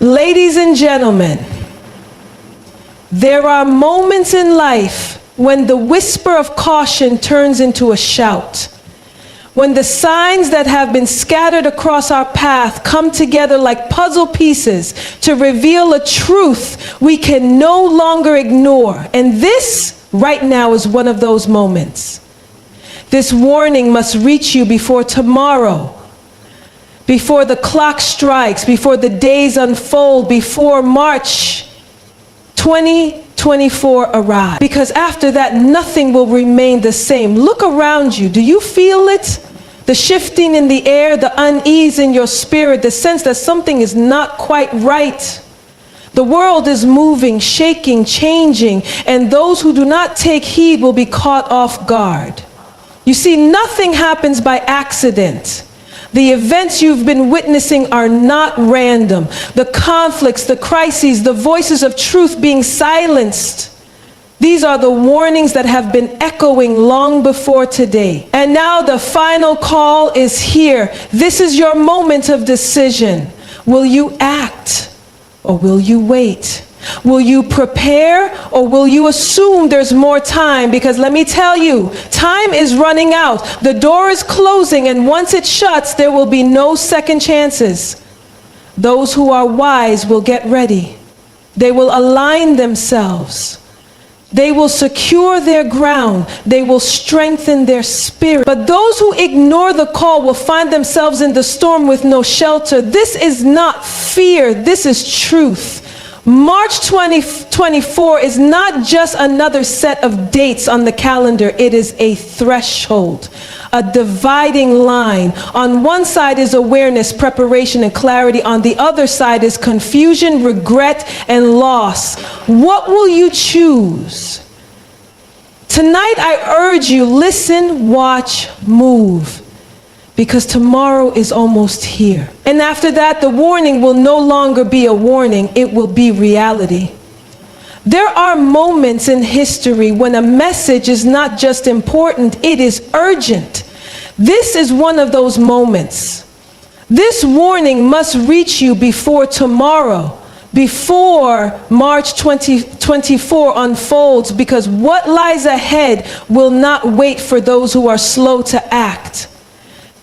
Ladies and gentlemen, there are moments in life when the whisper of caution turns into a shout. When the signs that have been scattered across our path come together like puzzle pieces to reveal a truth we can no longer ignore. And this, right now, is one of those moments. This warning must reach you before tomorrow, before the clock strikes, before the days unfold, before March 2024 arrives. Because after that, nothing will remain the same. Look around you. Do you feel it? The shifting in the air, the unease in your spirit, the sense that something is not quite right. The world is moving, shaking, changing, and those who do not take heed will be caught off guard. You see, nothing happens by accident. The events you've been witnessing are not random. The conflicts, the crises, the voices of truth being silenced. These are the warnings that have been echoing long before today. And now the final call is here. This is your moment of decision. Will you act or will you wait? Will you prepare or will you assume there's more time? Because let me tell you, time is running out. The door is closing, and once it shuts, there will be no second chances. Those who are wise will get ready. They will align themselves. They will secure their ground. They will strengthen their spirit. But those who ignore the call will find themselves in the storm with no shelter. This is not fear. This is truth. March 2024 is not just another set of dates on the calendar. It is a threshold, a dividing line. On one side is awareness, preparation, and clarity. On the other side is confusion, regret, and loss. What will you choose? Tonight, I urge you, listen, watch, move. Because tomorrow is almost here. And after that, the warning will no longer be a warning, it will be reality. There are moments in history when a message is not just important, it is urgent. This is one of those moments. This warning must reach you before tomorrow, before March 2024 unfolds, because what lies ahead will not wait for those who are slow to act.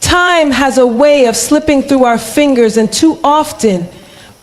Time has a way of slipping through our fingers, and too often,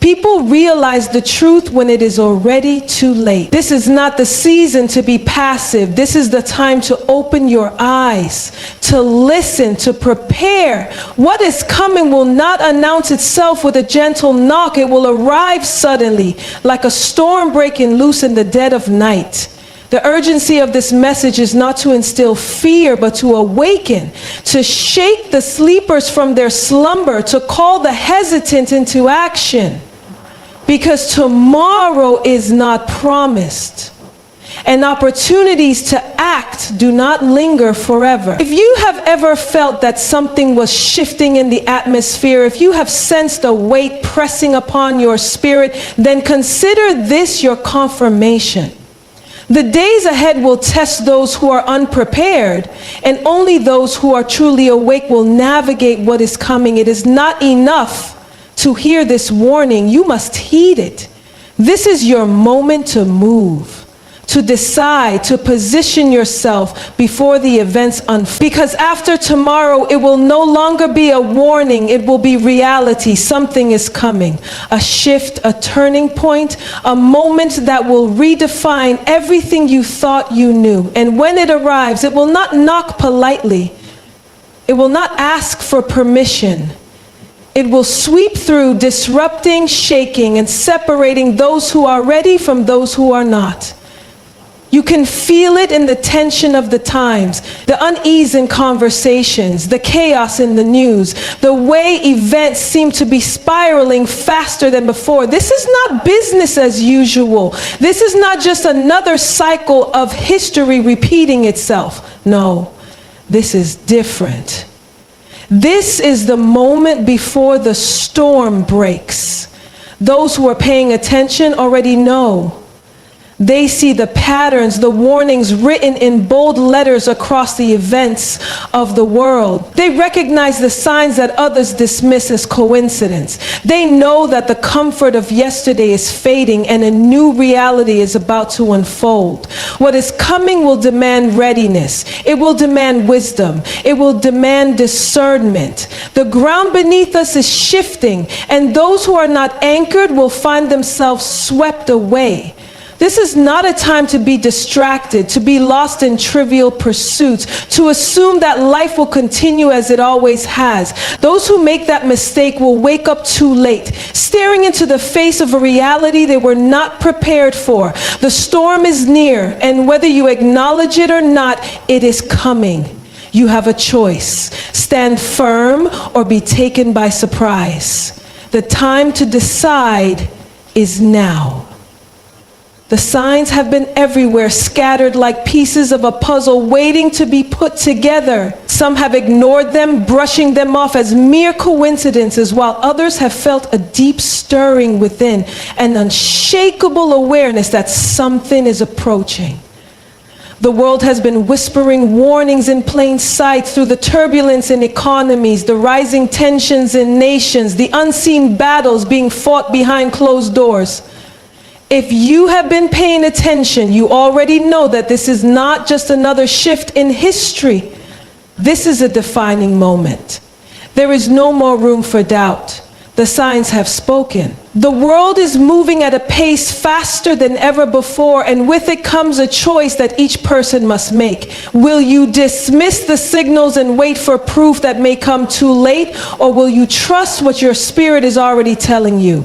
people realize the truth when it is already too late. This is not the season to be passive. This is the time to open your eyes, to listen, to prepare. What is coming will not announce itself with a gentle knock. It will arrive suddenly, like a storm breaking loose in the dead of night. The urgency of this message is not to instill fear, but to awaken, to shake the sleepers from their slumber, to call the hesitant into action. Because tomorrow is not promised, and opportunities to act do not linger forever. If you have ever felt that something was shifting in the atmosphere, if you have sensed a weight pressing upon your spirit, then consider this your confirmation. The days ahead will test those who are unprepared, and only those who are truly awake will navigate what is coming. It is not enough to hear this warning. You must heed it. This is your moment to move, to decide, to position yourself before the events unfold. Because after tomorrow, it will no longer be a warning, it will be reality. Something is coming. A shift, a turning point, a moment that will redefine everything you thought you knew. And when it arrives, it will not knock politely. It will not ask for permission. It will sweep through, disrupting, shaking, and separating those who are ready from those who are not. You can feel it in the tension of the times, the unease in conversations, the chaos in the news, the way events seem to be spiraling faster than before. This is not business as usual. This is not just another cycle of history repeating itself. No, this is different. This is the moment before the storm breaks. Those who are paying attention already know. They see the patterns, the warnings written in bold letters across the events of the world. They recognize the signs that others dismiss as coincidence. They know that the comfort of yesterday is fading and a new reality is about to unfold. What is coming will demand readiness. It will demand wisdom. It will demand discernment. The ground beneath us is shifting, and those who are not anchored will find themselves swept away. This is not a time to be distracted, to be lost in trivial pursuits, to assume that life will continue as it always has. Those who make that mistake will wake up too late, staring into the face of a reality they were not prepared for. The storm is near, and whether you acknowledge it or not, it is coming. You have a choice: stand firm or be taken by surprise. The time to decide is now. The signs have been everywhere, scattered like pieces of a puzzle waiting to be put together. Some have ignored them, brushing them off as mere coincidences, while others have felt a deep stirring within, an unshakable awareness that something is approaching. The world has been whispering warnings in plain sight through the turbulence in economies, the rising tensions in nations, the unseen battles being fought behind closed doors. If you have been paying attention, you already know that this is not just another shift in history. This is a defining moment. There is no more room for doubt. The signs have spoken. The world is moving at a pace faster than ever before, and with it comes a choice that each person must make. Will you dismiss the signals and wait for proof that may come too late, or will you trust what your spirit is already telling you?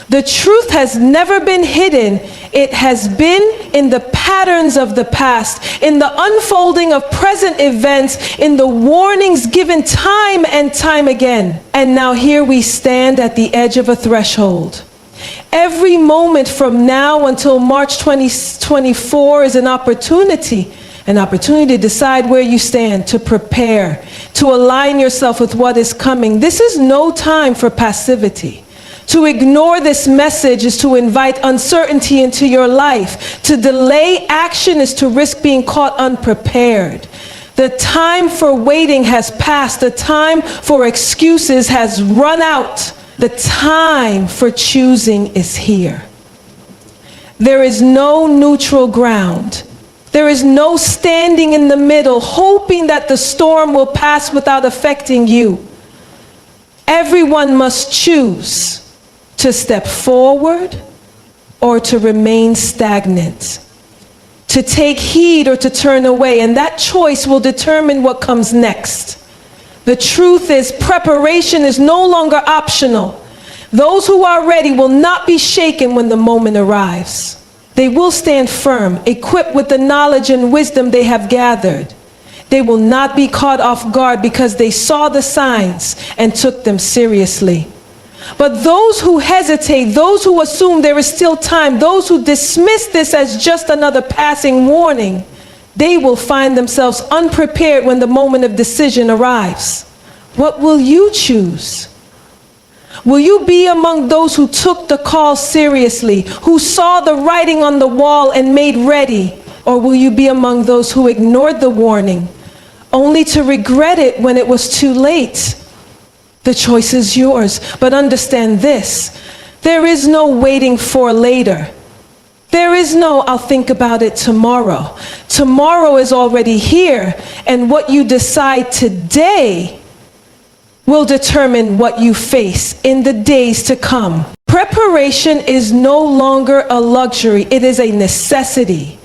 The truth has never been hidden. It has been in the patterns of the past, in the unfolding of present events, in the warnings given time and time again. And now here we stand at the edge of a threshold. Every moment from now until March 2024 is an opportunity to decide where you stand, to prepare, to align yourself with what is coming. This is no time for passivity. To ignore this message is to invite uncertainty into your life. To delay action is to risk being caught unprepared. The time for waiting has passed. The time for excuses has run out. The time for choosing is here. There is no neutral ground. There is no standing in the middle, hoping that the storm will pass without affecting you. Everyone must choose to step forward or to remain stagnant, to take heed or to turn away, and that choice will determine what comes next. The truth is, preparation is no longer optional. Those who are ready will not be shaken when the moment arrives. They will stand firm, equipped with the knowledge and wisdom they have gathered. They will not be caught off guard because they saw the signs and took them seriously. But those who hesitate, those who assume there is still time, those who dismiss this as just another passing warning, they will find themselves unprepared when the moment of decision arrives. What will you choose? Will you be among those who took the call seriously, who saw the writing on the wall and made ready? Or will you be among those who ignored the warning, only to regret it when it was too late? The choice is yours, but understand this: there is no waiting for later. There is no "I'll think about it tomorrow." Tomorrow is already here, and what you decide today will determine what you face in the days to come. Preparation is no longer a luxury, it is a necessity.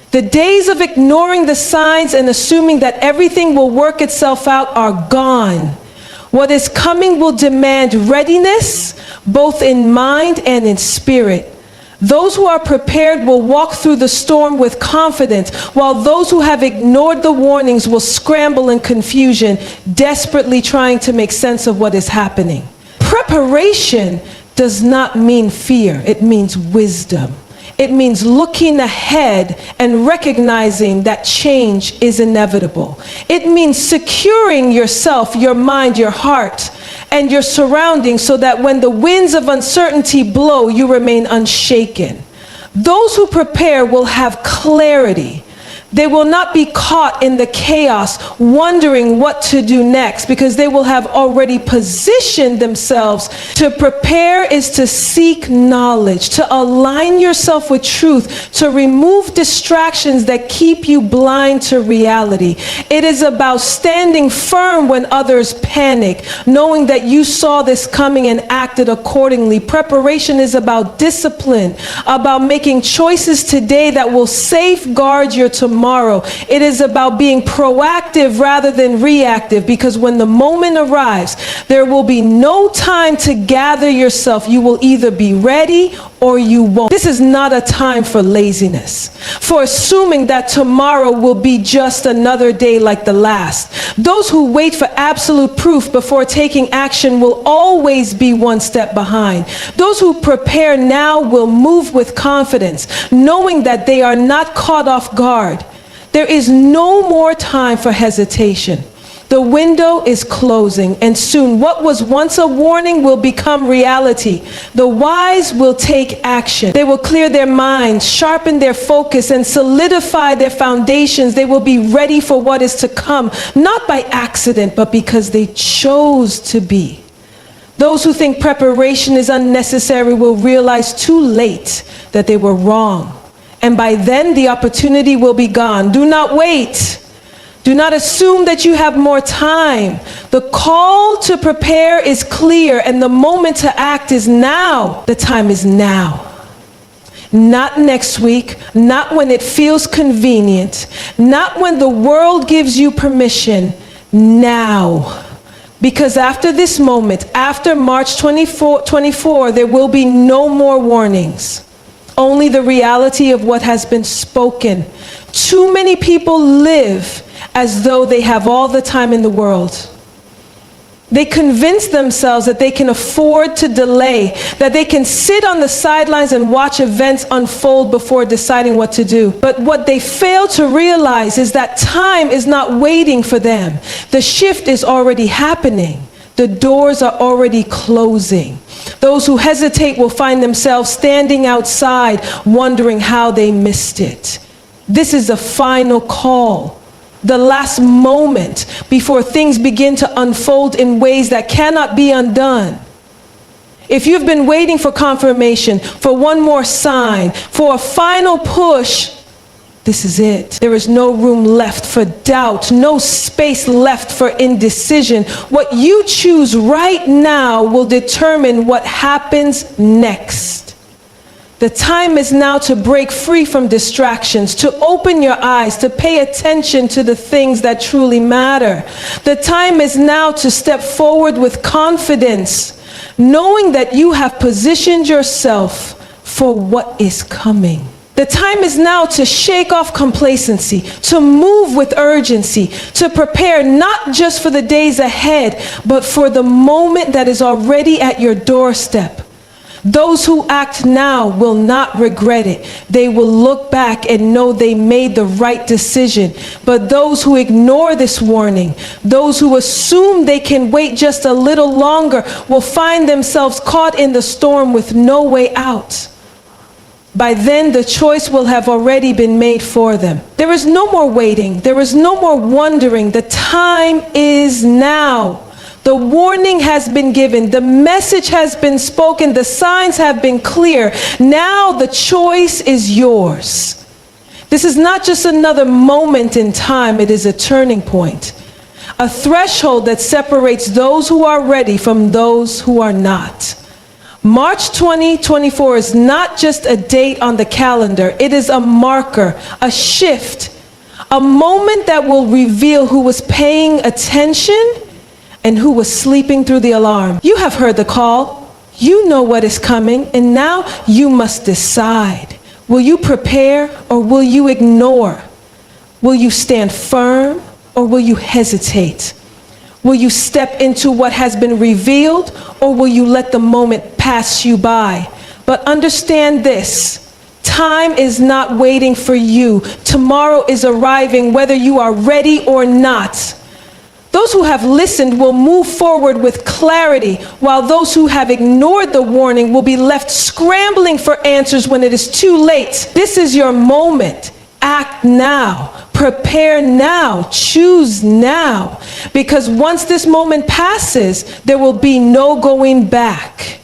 The days of ignoring the signs and assuming that everything will work itself out are gone. What is coming will demand readiness, both in mind and in spirit. Those who are prepared will walk through the storm with confidence, while those who have ignored the warnings will scramble in confusion, desperately trying to make sense of what is happening. Preparation does not mean fear, it means wisdom. It means looking ahead and recognizing that change is inevitable. It means securing yourself, your mind, your heart, and your surroundings so that when the winds of uncertainty blow, you remain unshaken. Those who prepare will have clarity. They will not be caught in the chaos, wondering what to do next, because they will have already positioned themselves. To prepare is to seek knowledge, to align yourself with truth, to remove distractions that keep you blind to reality. It is about standing firm when others panic, knowing that you saw this coming and acted accordingly. Preparation is about discipline, about making choices today that will safeguard your tomorrow. It is about being proactive rather than reactive, because when the moment arrives, there will be no time to gather yourself. You will either be ready or you won't. This is not a time for laziness, for assuming that tomorrow will be just another day like the last. Those who wait for absolute proof before taking action will always be one step behind. Those who prepare now will move with confidence, knowing that they are not caught off guard. There is no more time for hesitation. The window is closing, and soon what was once a warning will become reality. The wise will take action. They will clear their minds, sharpen their focus, and solidify their foundations. They will be ready for what is to come, not by accident, but because they chose to be. Those who think preparation is unnecessary will realize too late that they were wrong. And by then, the opportunity will be gone. Do not wait. Do not assume that you have more time. The call to prepare is clear, and the moment to act is now. The time is now. Not next week, not when it feels convenient, not when the world gives you permission. Now. Because after this moment, after March 24, there will be no more warnings. Only the reality of what has been spoken. Too many people live as though they have all the time in the world. They convince themselves that they can afford to delay, that they can sit on the sidelines and watch events unfold before deciding what to do. But what they fail to realize is that time is not waiting for them. The shift is already happening. The doors are already closing. Those who hesitate will find themselves standing outside, wondering how they missed it. This is the final call, the last moment before things begin to unfold in ways that cannot be undone. If you've been waiting for confirmation, for one more sign, for a final push, this is it. There is no room left for doubt, no space left for indecision. What you choose right now will determine what happens next. The time is now to break free from distractions, to open your eyes, to pay attention to the things that truly matter. The time is now to step forward with confidence, knowing that you have positioned yourself for what is coming. The time is now to shake off complacency, to move with urgency, to prepare not just for the days ahead, but for the moment that is already at your doorstep. Those who act now will not regret it. They will look back and know they made the right decision. But those who ignore this warning, those who assume they can wait just a little longer, will find themselves caught in the storm with no way out. By then, the choice will have already been made for them. There is no more waiting. There is no more wondering. The time is now. The warning has been given. The message has been spoken. The signs have been clear. Now the choice is yours. This is not just another moment in time. It is a turning point. A threshold that separates those who are ready from those who are not. March 2024 is not just a date on the calendar. It is a marker, a shift, a moment that will reveal who was paying attention and who was sleeping through the alarm. You have heard the call. You know what is coming, and now you must decide. Will you prepare or will you ignore? Will you stand firm or will you hesitate? Will you step into what has been revealed, or will you let the moment pass you by? But understand this, time is not waiting for you. Tomorrow is arriving whether you are ready or not. Those who have listened will move forward with clarity, while those who have ignored the warning will be left scrambling for answers when it is too late. This is your moment. Act now. Prepare now. Choose now. Because once this moment passes, there will be no going back.